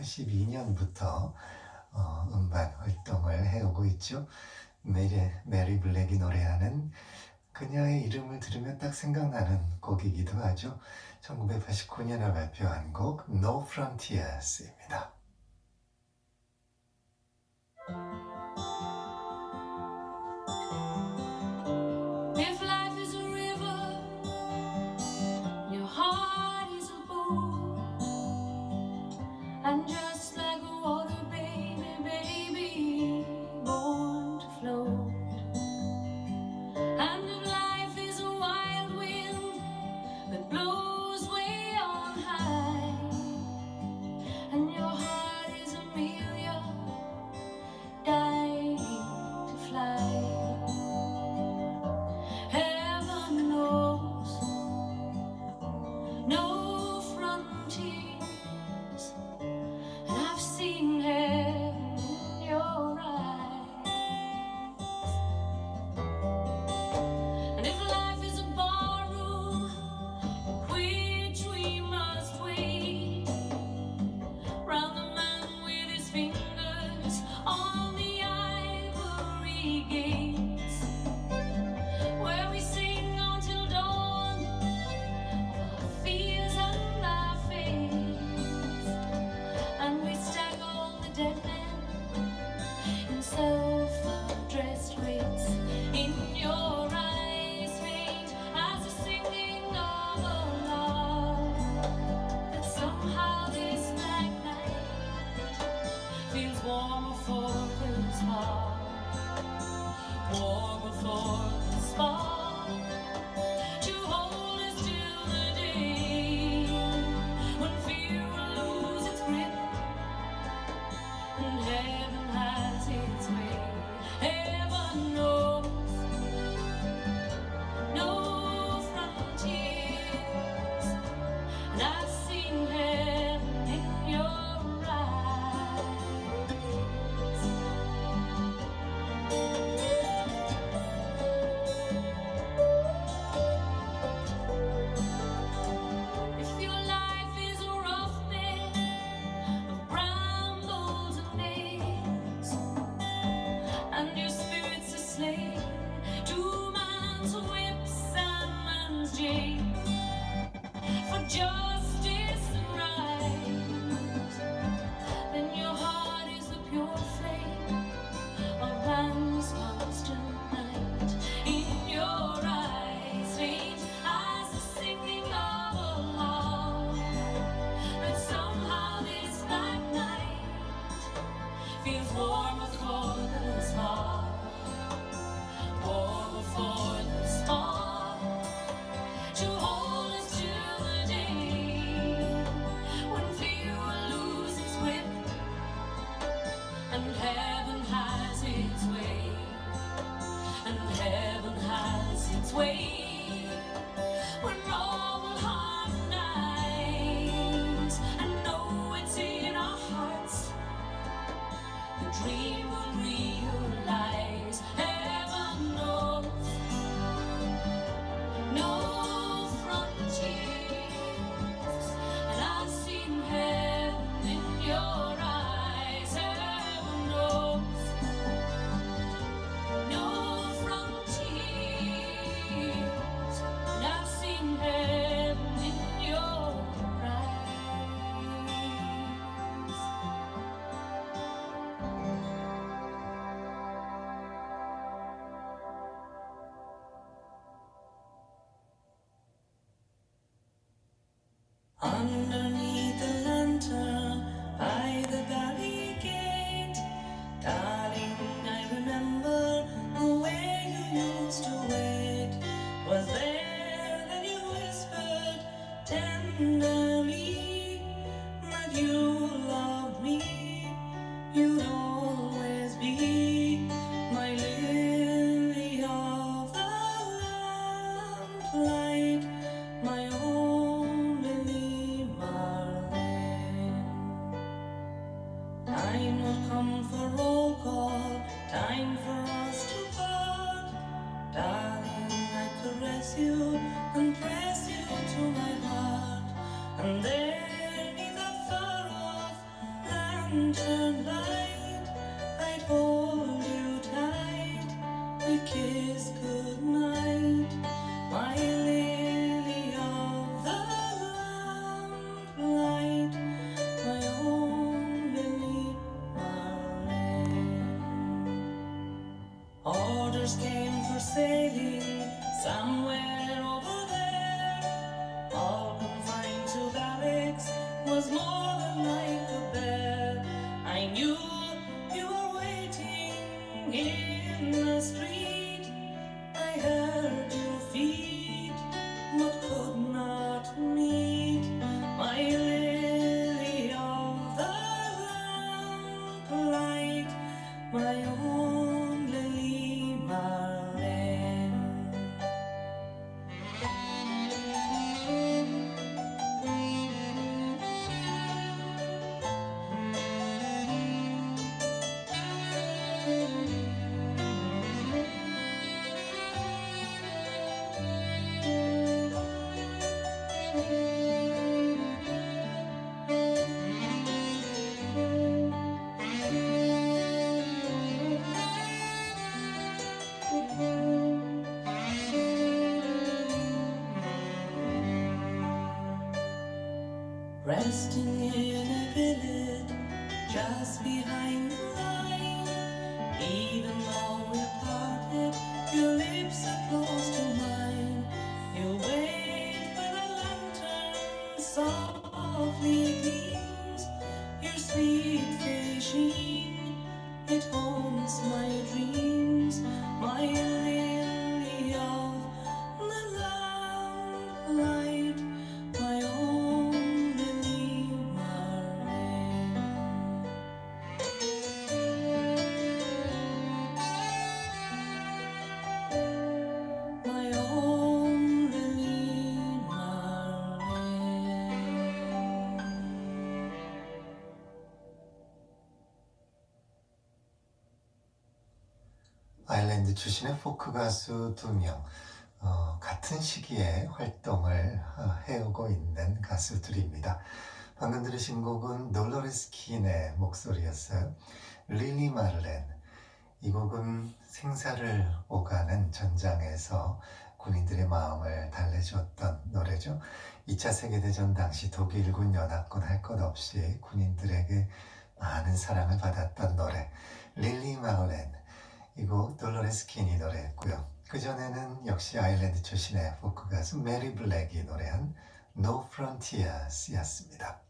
1982년부터 음반 활동을 해오고 있죠. 메리 블랙이 노래하는 그녀의 이름을 들으면 딱 생각나는 곡이기도 하죠. 1989년에 발표한 곡 No Frontiers입니다. If life is a river, your heart is a boat, and just like a water baby, born to float. And if life is a wild wind that blows way on high, and your heart is Amelia, dying to fly. Heaven knows no frontiers, and I've seen heaven in your eyes. And if life is a barroom in which we must wait round the man with his fingers on the ivory gates, where we sing until dawn of our fears and our fates, and we stack all the dead men in self-dressed waits. In your eyes faint as the singing of a love that somehow this black night feels warmer for his heart, warmer for the spark to hold us till the day when fear will lose its grip and heaven has its way. Heaven knows no frontiers, and I've seen heaven in your eyes. If your life is a rough bed of brambles and nails, and your spirit's a slave to man's whips and man's chains, for justice and right, then your heart is the pure flame of man's constant night. In your eyes faint as the singing of a love that somehow this black night feels warmer for the spark, warmer for the spark to hold us till the day when fear will lose its grip and heaven has its way, and heaven has its way, when all will harmonize and know it's in our hearts the dream will realize. Heaven knows no frontiers, and I've seen heaven in your eyes. Heaven knows no frontiers, and I've seen heaven in your eyes. Underneath the lantern by the valley gate, darling, I remember the way you used to wait. Was there that you whispered tenderly that you loved me? You'd always be my lily of the lamplight, my only Marlene. Time will come for roll call, time for us to part. Darling, I caress you and press you to my heart, and there neath the far off lantern light, I'd hold you tight, we'd kiss goodnight, my lily of the lamplight, my own Lily Marlene. Orders came for sailing somewhere over there, all confined to barracks was more than I could bear. I knew you were waiting in the street, I heard your feet, but could not meet, my lily of the lamplight, my own Lily Marlene. Resting in a village just behind the line, even though we're parted, your lips are close to mine. You wait where the lantern softly gleams, your sweet face sheen, it haunts my dreams, my lily of the lamplight, my own Lily Marlene. My own Lily Marlene. 아일랜드 출신의 포크 가수 2명, 같은 시기에 활동을 해오고 있는 가수들입니다. 방금 들으신 곡은 돌로레스 킨의 목소리였어요. 릴리 마를렌. 이 곡은 생사를 오가는 전장에서 군인들의 마음을 달래주었던 노래죠. 2차 세계대전 당시 독일군 연합군 할 것 없이 군인들에게 많은 사랑을 받았던 노래 릴리 마를렌. 이 곡 돌로레스 킨이 노래했고요. 그전에는 역시 아일랜드 출신의 포크 가수 메리 블랙이 노래한 No Frontiers였습니다.